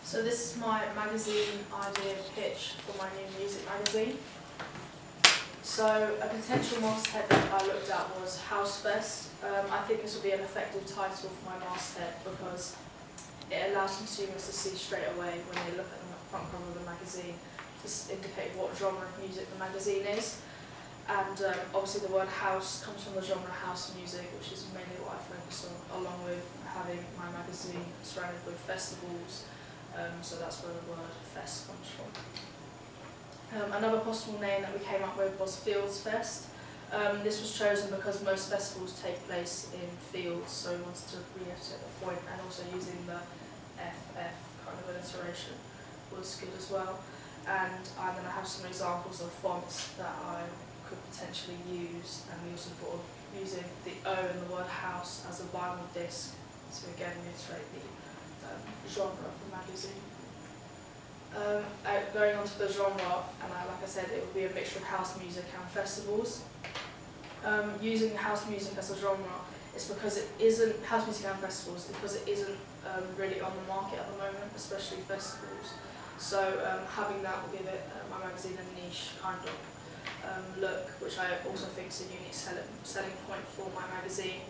So this is my magazine idea pitch for my new music magazine. So a potential masthead that I looked at was Housefest. I think this would be an effective title for my masthead because it allows consumers to see straight away when they look at the front cover of the magazine to indicate what genre of music the magazine is. And obviously the word house comes from the genre house music, which is mainly what I focus on, along with having my magazine surrounded with festivals. So that's where the word fest comes from. Another possible name that we came up with was Fields Fest. This was chosen because most festivals take place in fields, so we wanted to reiterate the point, and also using the FF kind of alliteration was good as well. And I'm going to have some examples of fonts that I could potentially use, and we also thought of using the O in the word house as a vinyl disc to again reiterate the genre of the magazine. Going on to the genre, and like I said, it would be a mixture of house music and festivals. Using house music as a genre is because it isn't, house music and festivals, because it isn't really on the market at the moment, especially festivals. So having that will give it, my magazine, a niche kind of look, which I also think is a unique selling point for my magazine.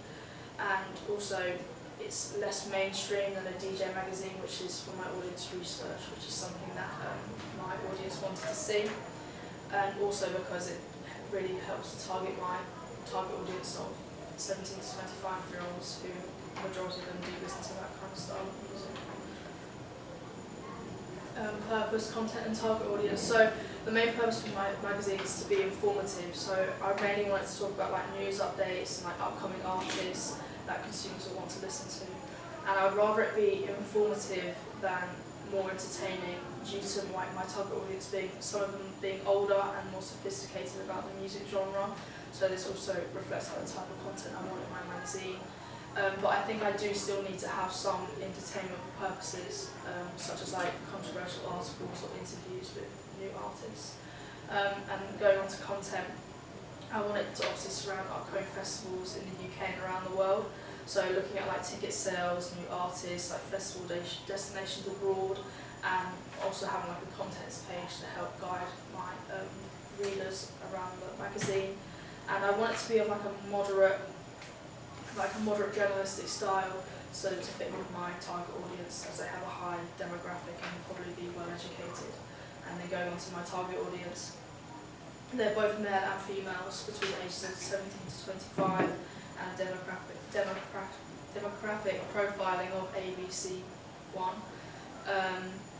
And also it's less mainstream than a DJ magazine, which is for my audience research, which is something that my audience wanted to see. And also because it really helps to target my target audience of 17 to 25-year-olds, who majority of them do listen to that kind of style of music. Purpose, content and target audience. So the main purpose of my magazine is to be informative. So I mainly wanted to talk about like news updates and like upcoming artists that consumers will want to listen to. And I would rather it be informative than more entertaining, due to my target audience being, some of them being older and more sophisticated about the music genre. So this also reflects the type of content I want in my magazine. But I think I do still need to have some entertainment purposes, such as like controversial articles or interviews with new artists. And going on to content, I want it to obviously surround upcoming festivals in the UK and around the world. So looking at like ticket sales, new artists, like festival destinations abroad, and also having like a contents page to help guide my readers around the magazine. And I want it to be of like a moderate journalistic style, so to fit with my target audience, as they have a high demographic and will probably be well educated. And then going on to my target audience, they're both male and females between the ages of 17 to 25, and demographic profiling of ABC1.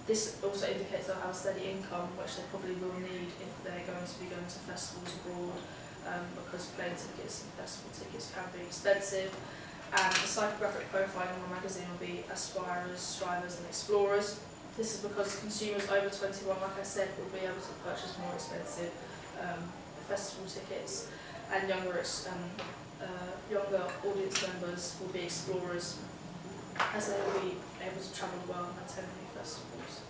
This also indicates they'll have a steady income, which they probably will need if they're going to be going to festivals abroad, because plane tickets and festival tickets can be expensive. And the psychographic profiling of the magazine will be aspirers, strivers and explorers. This is because consumers over 21, like I said, will be able to purchase more expensive festival tickets, and younger audience members will be explorers, as they will be able to travel the world and attend new festivals.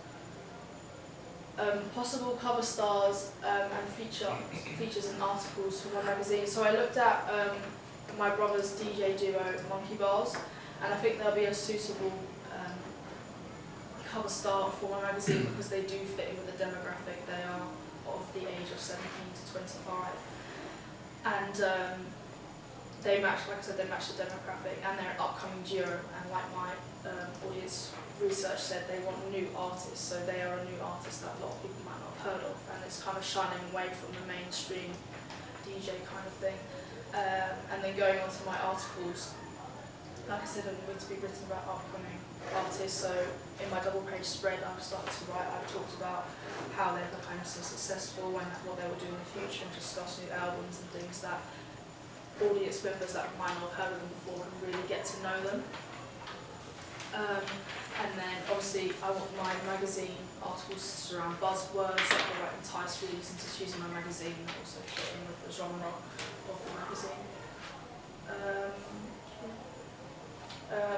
Possible cover stars and features and articles for my magazine. So I looked at my brother's DJ duo Monkey Bars, and I think they'll be a suitable cover star for my magazine because they do fit in with the demographic. They are of the age of 17 to 25, and they match, like I said, they match the demographic, and they're an upcoming duo. And like my audience research said, they want new artists, so they are a new artist that a lot of people might not have heard of, and it's kind of shining away from the mainstream DJ kind of thing. And then going on to my articles, like I said, I'm going to be written about upcoming artists. So in my double-page spread, I've started to write. I've talked about how they became so successful and what they will do in the future, and discuss new albums and things that audience members that might not have heard of them before can really get to know them. And then obviously I want my magazine articles to surround buzzwords that will entice readers into choosing my magazine, and also fit in with the genre of the magazine.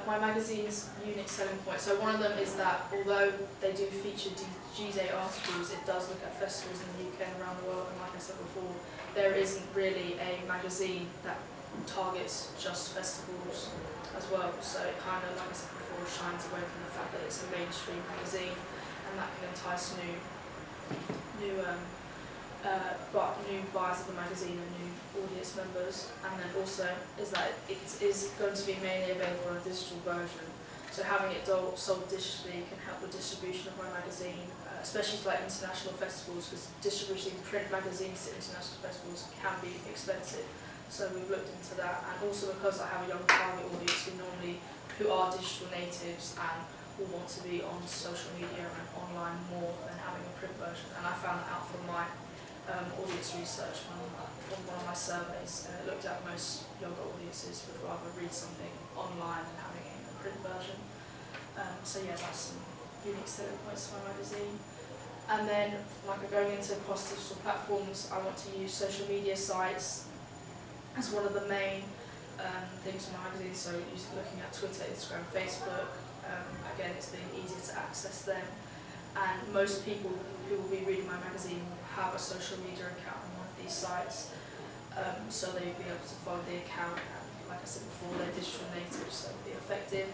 My magazine's unique selling point. So one of them is that although they do feature DJ articles, it does look at festivals in the UK and around the world, and like I said before, there isn't really a magazine that targets just festivals as well. So it kind of, like I said before, shines away from the fact that it's a mainstream magazine, and that can entice new buyers of the magazine and new audience members. And then also is that it is going to be mainly available in a digital version. So having it sold digitally can help with distribution of my magazine, especially to like international festivals, because distributing print magazines to international festivals can be expensive. So we've looked into that, and also because I have a young target audience who are digital natives and will want to be on social media and online more than having a print version. And I found that out from my audience research from one of my surveys, and it looked at most younger audiences would rather read something online than having it in a print version. So yeah, that's some unique selling points to my magazine. And then, like going into cross digital platforms, I want to use social media sites as one of the main things for my magazine. So looking at Twitter, Instagram, Facebook. Again, it's being easier to access them. And most people who will be reading my magazine will have a social media account on one of these sites, so they'll be able to follow the account, and like I said before, they're digital natives, so it'll be effective.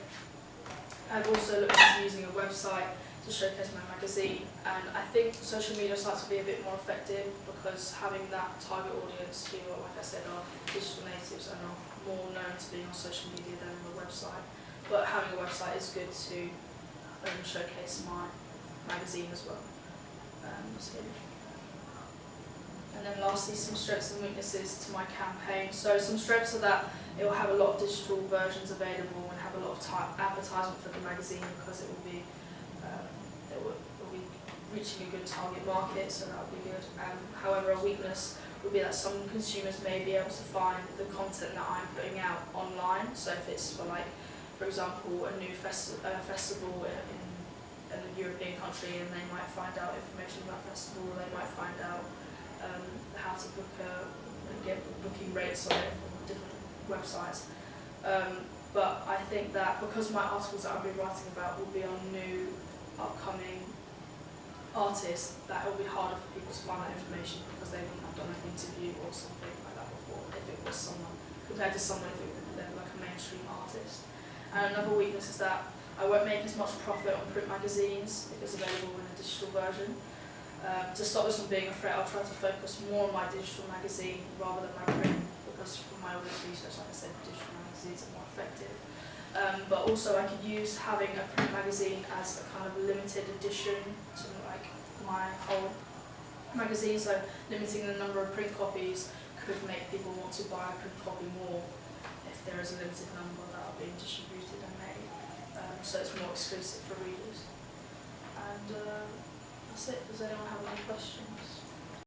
I've also looked into using a website to showcase my magazine, and I think social media sites will be a bit more effective because having that target audience who, like I said, are digital natives and are more known to being on social media than on the website. But having a website is good to showcase my magazine as well. And then lastly, some strengths and weaknesses to my campaign. So some strengths are that it will have a lot of digital versions available and have a lot of advertisement for the magazine, because it will be reaching a good target market, so that will be good. However, a weakness would be that some consumers may be able to find the content that I'm putting out online. So if it's for example, a new festival in a European country, and they might find out information about the festival, they might find out how to book and get booking rates on it from different websites. But I think that because my articles that I'll be writing about will be on new, upcoming artists, that it will be harder for people to find that information because they wouldn't have done an interview or something like that before if it was someone, compared to someone if they're like a mainstream artist. And another weakness is that I won't make as much profit on print magazines if it's available in a digital version. To stop this from being a threat, I'll try to focus more on my digital magazine rather than my print, because from my audience research, like I said, digital magazines are more effective. But also I could use having a print magazine as a kind of limited edition to like my whole magazine, so limiting the number of print copies could make people want to buy a print copy more if there is a limited number that are being distributed and made. So it's more exclusive for readers. And that's it. Does anyone have any questions?